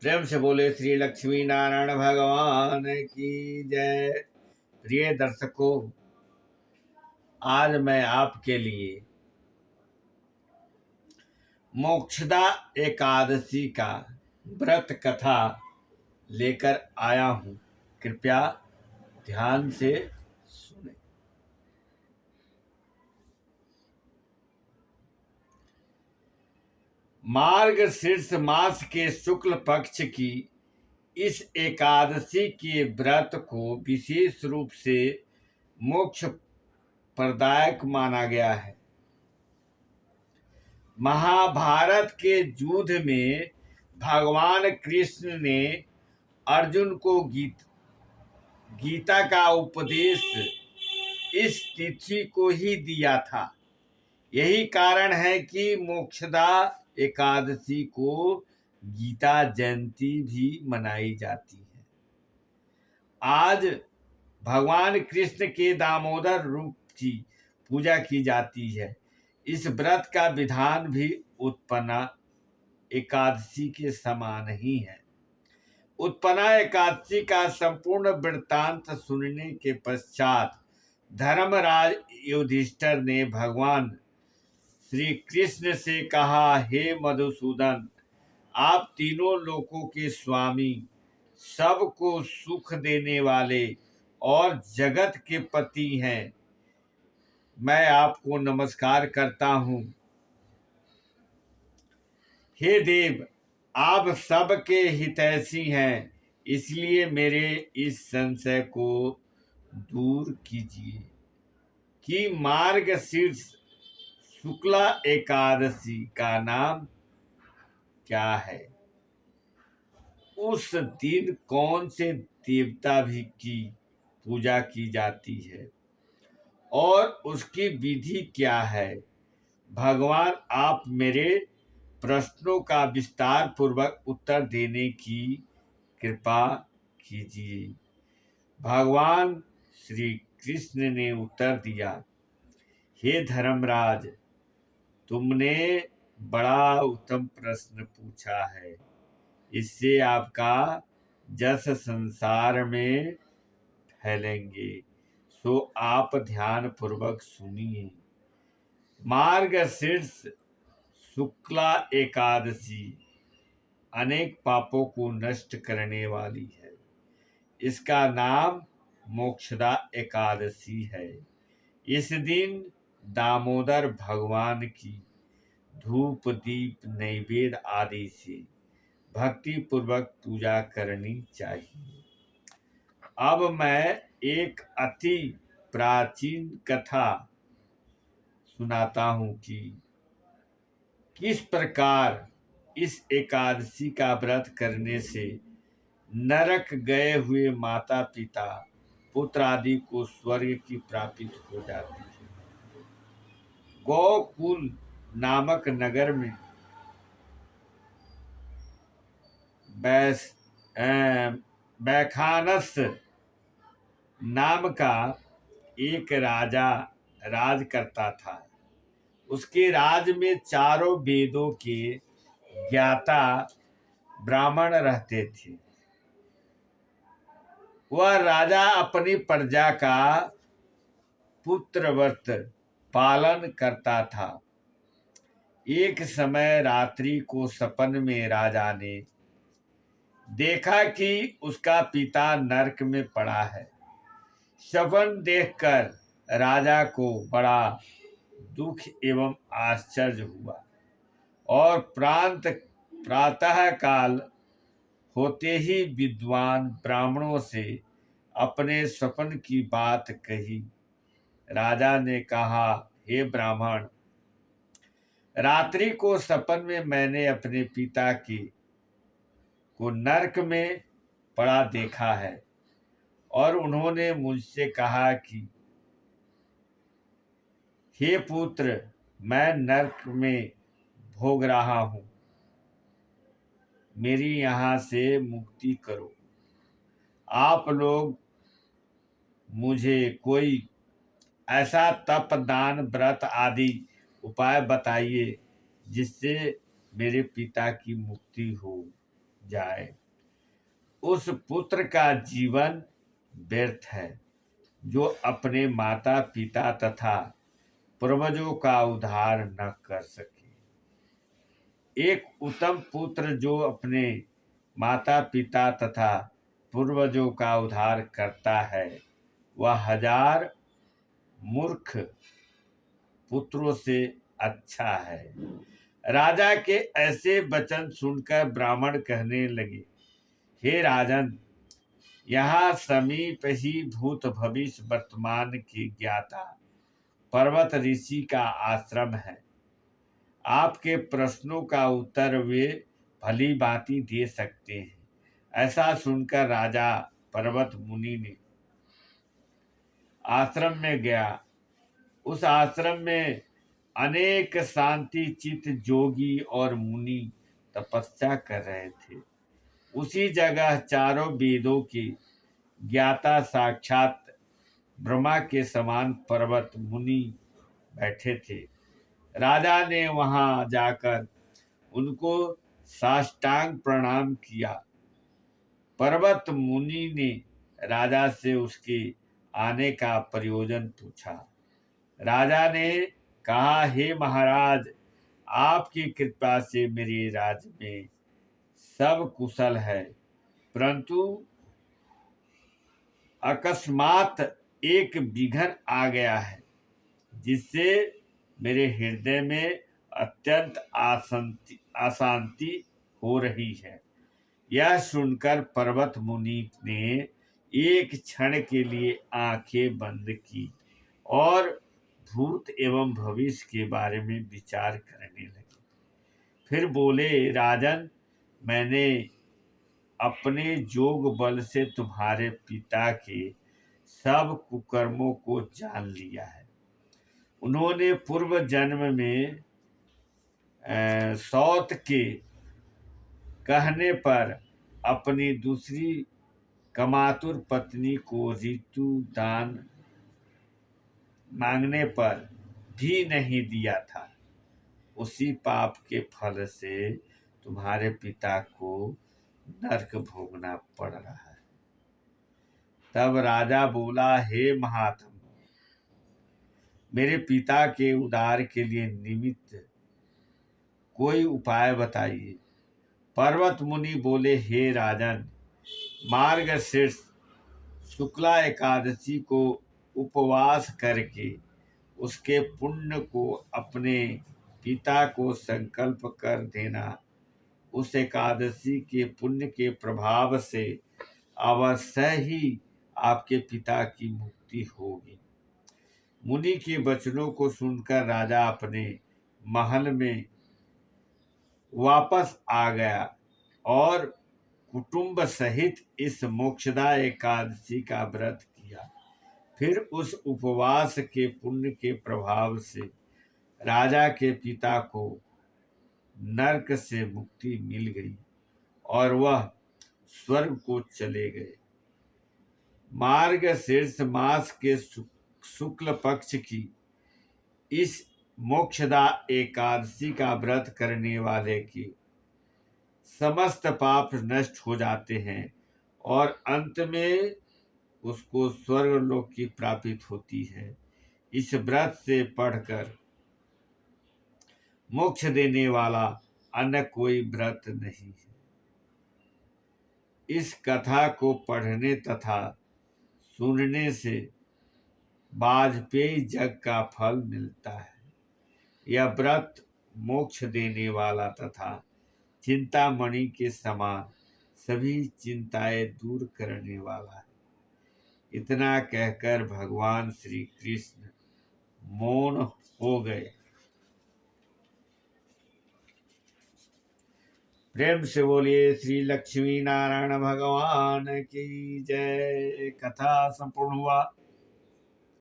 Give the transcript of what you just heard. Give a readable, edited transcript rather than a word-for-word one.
प्रेम से बोले श्री लक्ष्मी नारायण भगवान की जय। प्रिय दर्शकों, आज मैं आपके लिए मोक्षदा एकादशी का व्रत कथा लेकर आया हूँ। कृपया ध्यान से सुने। मार्गशीर्ष मास के शुक्ल पक्ष की इस एकादशी के व्रत को विशेष रूप से मोक्ष प्रदायक माना गया है। महाभारत के युद्ध में भगवान कृष्ण ने अर्जुन को गीता का उपदेश इस तिथि को ही दिया था। यही कारण है कि मोक्षदा एकादशी को गीता जयंती भी मनाई जाती है। आज भगवान कृष्ण के दामोदर रूप की पूजा की जाती है। इस व्रत का विधान भी उत्पन्ना एकादशी के समान ही है। उत्पन्ना एकादशी का संपूर्ण वृत्तांत सुनने के पश्चात धर्मराज युधिष्ठिर ने भगवान श्री कृष्ण से कहा, हे मधुसूदन, आप तीनों लोकों के स्वामी, सबको सुख देने वाले और जगत के पति हैं। मैं आपको नमस्कार करता हूँ। हे देव, आप सबके हितैषी हैं, इसलिए मेरे इस संशय को दूर कीजिए कि मार्गशीर्ष शुक्ला एकादशी का नाम क्या है। उस दिन कौन से देवता भी की पूजा की जाती है और उसकी विधि क्या है। भगवान, आप मेरे प्रश्नों का विस्तार पूर्वक उत्तर देने की कृपा कीजिए। भगवान श्री कृष्ण ने उत्तर दिया, हे धर्मराज, तुमने बड़ा उत्तम प्रश्न पूछा है। इससे आपका जस संसार में फैलेंगे, सो आप ध्यान पूर्वक सुनिए। मार्गशीर्ष शुक्ला एकादशी अनेक पापों को नष्ट करने वाली है। इसका नाम मोक्षदा एकादशी है। इस दिन दामोदर भगवान की धूप दीप नैवेद्य आदि से भक्ति पूर्वक पूजा करनी चाहिए। अब मैं एक अति प्राचीन कथा सुनाता हूँ कि किस प्रकार इस एकादशी का व्रत करने से नरक गए हुए माता पिता पुत्र आदि को स्वर्ग की प्राप्ति हो जाती है। गोकुल नामक नगर में बैखानस नाम का एक राजा राज करता था। उसके राज में चारों वेदों के ज्ञाता ब्राह्मण रहते थे। वह राजा अपनी प्रजा का पुत्रव्रत पालन करता था। एक समय रात्रि को सपन में राजा ने देखा कि उसका पिता नरक में पड़ा है। सपन देखकर राजा को बड़ा दुख एवं आश्चर्य हुआ और प्रातः काल होते ही विद्वान ब्राह्मणों से अपने सपन की बात कही। राजा ने कहा, हे ब्राह्मण, रात्रि को सपन में मैंने अपने पिता को नरक में पड़ा देखा है और उन्होंने मुझसे कहा कि हे पुत्र, मैं नरक में भोग रहा हूँ, मेरी यहाँ से मुक्ति करो। आप लोग मुझे कोई ऐसा तप दान व्रत आदि उपाय बताइए जिससे मेरे पिता की मुक्ति हो। जाए, उस पुत्र का जीवन व्यर्थ है जो अपने माता पिता तथा पूर्वजों का उद्धार न कर सके। एक उत्तम पुत्र जो अपने माता पिता तथा पूर्वजों का उद्धार करता है, वह 1000 मूर्ख पुत्रों से अच्छा है। राजा के ऐसे वचन सुनकर ब्राह्मण कहने लगे, हे राजन, यहाँ समीप ही भूत भविष्य वर्तमान के ज्ञाता पर्वत ऋषि का आश्रम है। आपके प्रश्नों का उत्तर वे भली भांति दे सकते हैं। ऐसा सुनकर राजा पर्वत मुनि ने आश्रम में गया। उस आश्रम में अनेक शांति चित्त जोगी और मुनि तपस्या कर रहे थे। उसी जगह चारों वेदों के ज्ञाता साक्षात ब्रह्मा के समान पर्वत मुनि बैठे थे। राजा ने वहां जाकर उनको साष्टांग प्रणाम किया। पर्वत मुनि ने राजा से उसके आने का प्रयोजन पूछा। राजा ने कहा, हे महाराज, आपकी कृपा से मेरे राज्य में सब कुशल है, परंतु अकस्मात एक विघ्न आ गया है जिससे मेरे हृदय में अत्यंत अशांति हो रही है। यह सुनकर पर्वत मुनि ने एक क्षण के लिए आंखें बंद की और भूत एवं भविष्य के बारे में विचार करने लगे। फिर बोले, राजन, मैंने अपने जोग बल से तुम्हारे पिता के सब कुकर्मों को जान लिया है। उन्होंने पूर्व जन्म में सौत के कहने पर अपनी दूसरी कमातुर पत्नी को ऋतु दान मांगने पर भी नहीं दिया था। उसी पाप के फल से तुम्हारे पिता को नरक भोगना पड़ रहा है। तब राजा बोला, हे महात्मा, मेरे पिता के उद्धार के लिए निमित्त कोई उपाय बताइए। पर्वत मुनि बोले, हे राजन, मार्गशीर्ष शुक्ला एकादशी को उपवास करके उसके पुण्य को अपने पिता को संकल्प कर देना। उस एकादशी के पुण्य के प्रभाव से अवश्य ही आपके पिता की मुक्ति होगी। मुनि के वचनों को सुनकर राजा अपने महल में वापस आ गया और कुटुंब सहित इस मोक्षदा एकादशी का व्रत किया। फिर उस उपवास के पुण्य के प्रभाव से राजा के पिता को नरक से मुक्ति मिल गई और वह स्वर्ग को चले गए। मार्गशीर्ष मास के शुक्ल पक्ष की इस मोक्षदा एकादशी का व्रत करने वाले की समस्त पाप नष्ट हो जाते हैं और अंत में उसको स्वर्गलोक की प्राप्ति होती है। इस व्रत से पढ़कर मोक्ष देने वाला अन्य कोई व्रत नहीं है। इस कथा को पढ़ने तथा सुनने से वाजपेयी जग का फल मिलता है। यह व्रत मोक्ष देने वाला तथा चिंतामणि के समान सभी चिंताएं दूर करने वाला है। इतना कहकर भगवान श्री कृष्ण मौन हो गए। प्रेम से बोलिए श्री लक्ष्मी नारायण भगवान की जय। कथा संपूर्ण हुआ।